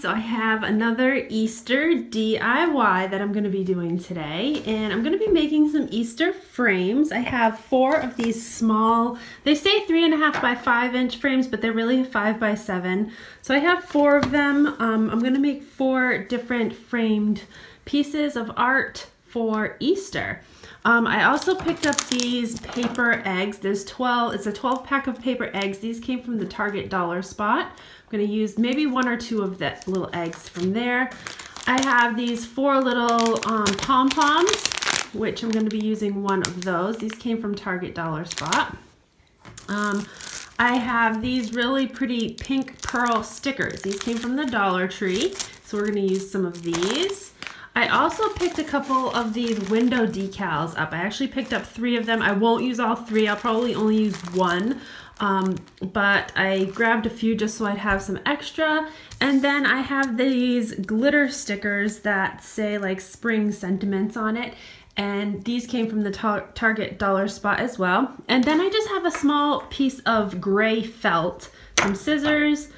so I have another Easter DIY that I'm going to be doing today, and I'm going to be making some Easter frames. I have 4 of these small, they say 3.5 by 5 inch frames, but they're really 5 by 7. So I have 4 of them. I'm going to make 4 different framed pieces of art for Easter. I also picked up these paper eggs. There's 12, it's a 12 pack of paper eggs. These came from the Target dollar spot. I'm gonna use maybe 1 or 2 of the little eggs from there. I have these 4 little pom-poms, which I'm gonna be using 1 of those. These came from Target dollar spot. I have these really pretty pink pearl stickers. These came from the Dollar Tree, so we're gonna use some of these. I also picked a couple of these window decals up. I actually picked up 3 of them. I won't use all 3. I'll probably only use 1. But I grabbed a few just so I'd have some extra. And then I have these glitter stickers that say like spring sentiments on it. And these came from the Target dollar spot as well. And then I just have a small piece of gray felt, some scissors,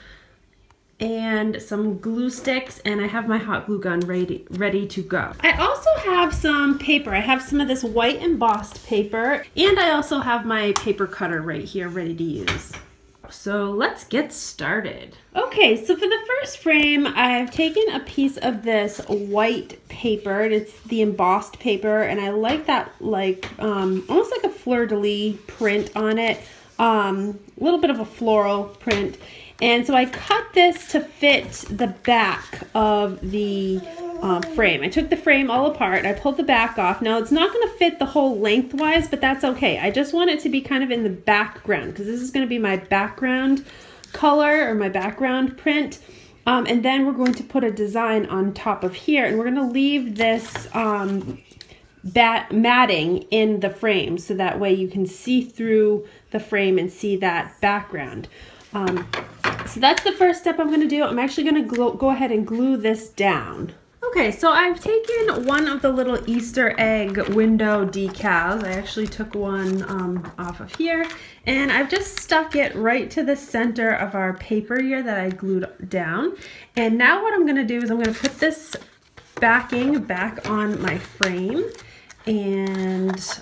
and some glue sticks, and I have my hot glue gun ready to go. I also have some paper. I have some of this white embossed paper, and I also have my paper cutter right here ready to use. So let's get started. Okay, so for the first frame, I've taken a piece of this white paper, and it's the embossed paper, and I like that, like almost like a fleur-de-lis print on it, a little bit of a floral print. And so I cut this to fit the back of the frame. I took the frame all apart. I pulled the back off. Now it's not going to fit the whole lengthwise, but that's okay. I just want it to be kind of in the background because this is going to be my background color or my background print. And then we're going to put a design on top of here, and we're going to leave this matting in the frame so that way you can see through the frame and see that background. So that's the first step I'm going to do. I'm actually going to go ahead and glue this down. Okay, so I've taken 1 of the little Easter egg window decals. I actually took one off of here, and I've just stuck it right to the center of our paper here that I glued down. And now what I'm going to do is I'm going to put this backing back on my frame, and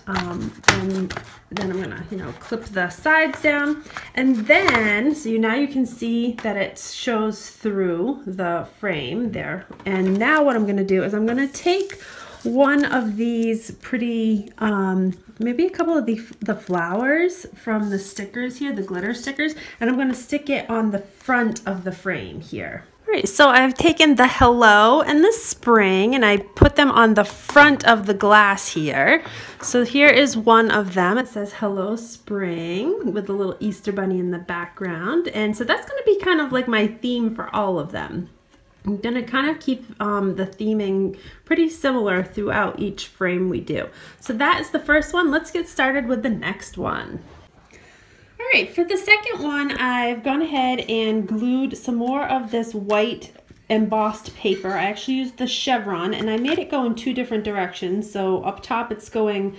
then I'm gonna, clip the sides down, and then now you can see that it shows through the frame there. And now what I'm gonna do is I'm gonna take 1 of these pretty, maybe a couple of the flowers from the stickers here, the glitter stickers, and I'm gonna stick it on the front of the frame here. All right, so I've taken the hello and the spring, and I put them on the front of the glass here. So here is 1 of them. It says hello spring with a little Easter bunny in the background. And so that's going to be kind of like my theme for all of them. I'm going to kind of keep the theming pretty similar throughout each frame we do. So that is the first one. Let's get started with the next one. All right, for the second one, I've gone ahead and glued some more of this white embossed paper. I actually used the chevron, and I made it go in 2 different directions. So up top it's going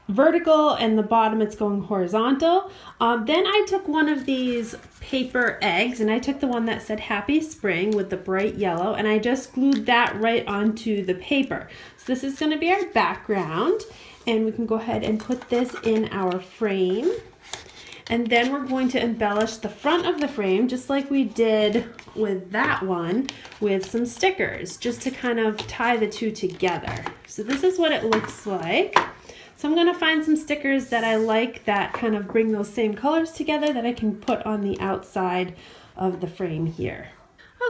vertical, and the bottom it's going horizontal. Then I took 1 of these paper eggs, and I took the one that said Happy Spring with the bright yellow, and I just glued that right onto the paper. So this is going to be our background, and we can go ahead and put this in our frame. And then we're going to embellish the front of the frame just like we did with that one with some stickers, just to kind of tie the 2 together. So this is what it looks like. So I'm going to find some stickers that I like that kind of bring those same colors together that I can put on the outside of the frame here.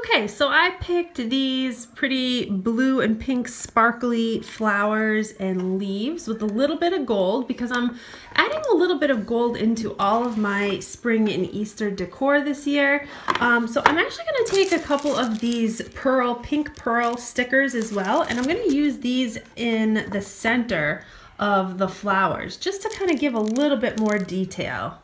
Okay, so I picked these pretty blue and pink sparkly flowers and leaves with a little bit of gold because I'm adding a little bit of gold into all of my spring and Easter decor this year. So I'm actually going to take a couple of these pink pearl stickers as well, and I'm going to use these in the center of the flowers just to kind of give a little bit more detail.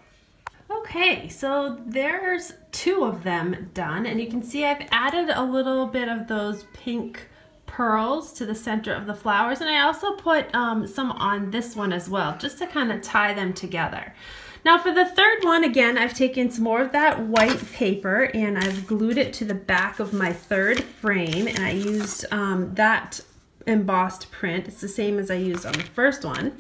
Okay, so there's 2 of them done, and you can see I've added a little bit of those pink pearls to the center of the flowers, and I also put some on this one as well, just to kind of tie them together. Now for the third one, again, I've taken some more of that white paper and I've glued it to the back of my third frame, and I used that embossed print. It's the same as I used on the first one.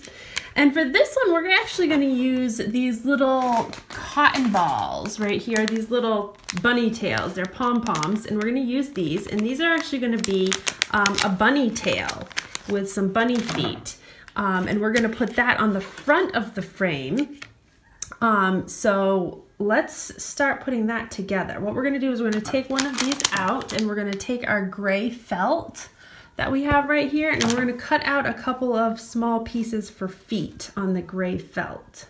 And for this one, we're actually going to use these little cotton balls right here, these little bunny tails. They're pom-poms, and we're going to use these. And these are actually going to be a bunny tail with some bunny feet. And we're going to put that on the front of the frame. So let's start putting that together. What we're going to do is we're going to take one of these out, and we're going to take our gray felt that we have right here, and we're going to cut out a couple of small pieces for feet on the gray felt.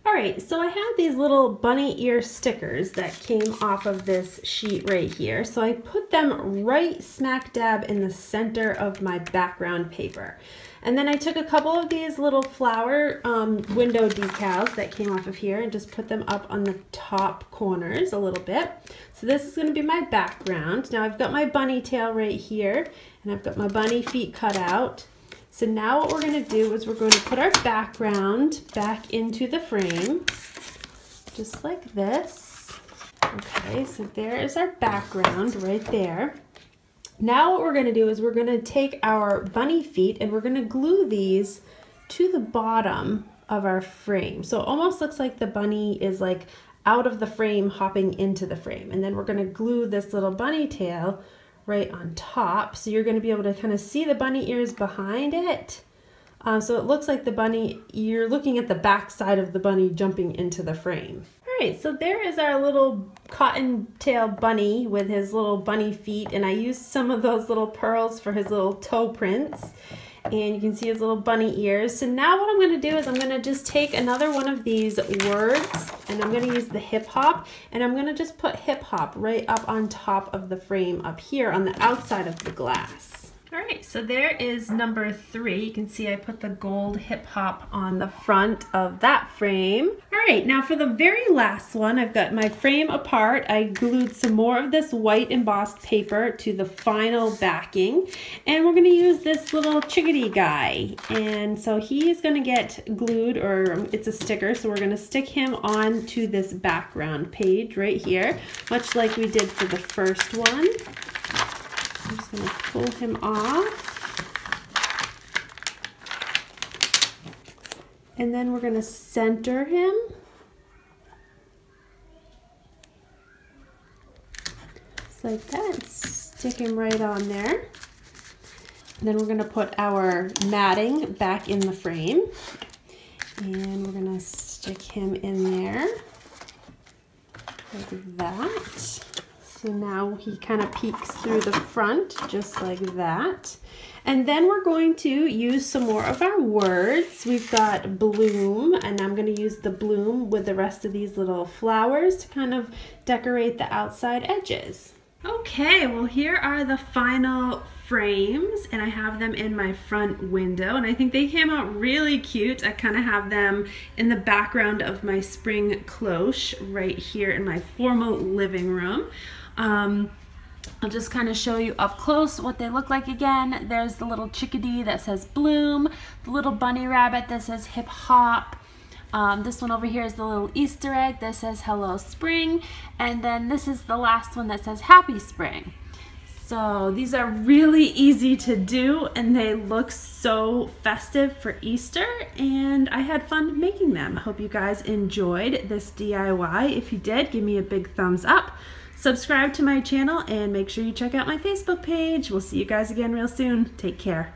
All right, so I have these little bunny ear stickers that came off of this sheet right here. So I put them right smack dab in the center of my background paper. And then I took a couple of these little flower window decals that came off of here and just put them up on the top corners a little bit. So this is going to be my background. Now I've got my bunny tail right here, and I've got my bunny feet cut out. So now what we're going to do is we're going to put our background back into the frame, just like this. Okay, so there is our background right there. Now what we're going to do is we're going to take our bunny feet and we're going to glue these to the bottom of our frame. So it almost looks like the bunny is like out of the frame hopping into the frame. And then we're going to glue this little bunny tail right on top. So you're going to be able to kind of see the bunny ears behind it. So it looks like the bunny, you're looking at the back side of the bunny jumping into the frame. All right, so there is our little cottontail bunny with his little bunny feet, and I used some of those little pearls for his little toe prints. And you can see his little bunny ears. So now what I'm going to do is I'm going to just take another one of these words, and I'm going to use the hip hop, and I'm going to just put hip hop right up on top of the frame up here on the outside of the glass. All right, so there is number 3. You can see I put the gold hip hop on the front of that frame. All right, now for the very last one, I've got my frame apart. I glued some more of this white embossed paper to the final backing, and we're gonna use this little chickadee guy. And so he's gonna get glued, or it's a sticker, so we're gonna stick him onto this background page right here, much like we did for the first one. I'm just going to pull him off, and then we're going to center him just like that, stick him right on there. And then we're going to put our matting back in the frame, and we're going to stick him in there like that. So now he kind of peeks through the front, just like that. And then we're going to use some more of our words. We've got bloom, and I'm going to use the bloom with the rest of these little flowers to kind of decorate the outside edges. Okay, well here are the final frames, and I have them in my front window, and I think they came out really cute. I kind of have them in the background of my spring cloche right here in my formal living room. I'll just kind of show you up close what they look like again. There's the little chickadee that says bloom, the little bunny rabbit that says hip hop. This one over here is the little Easter egg that says hello spring, and then this is the last one that says happy spring. So these are really easy to do, and they look so festive for Easter, and I had fun making them. I hope you guys enjoyed this DIY. If you did, give me a big thumbs up. Subscribe to my channel and make sure you check out my Facebook page. We'll see you guys again real soon. Take care.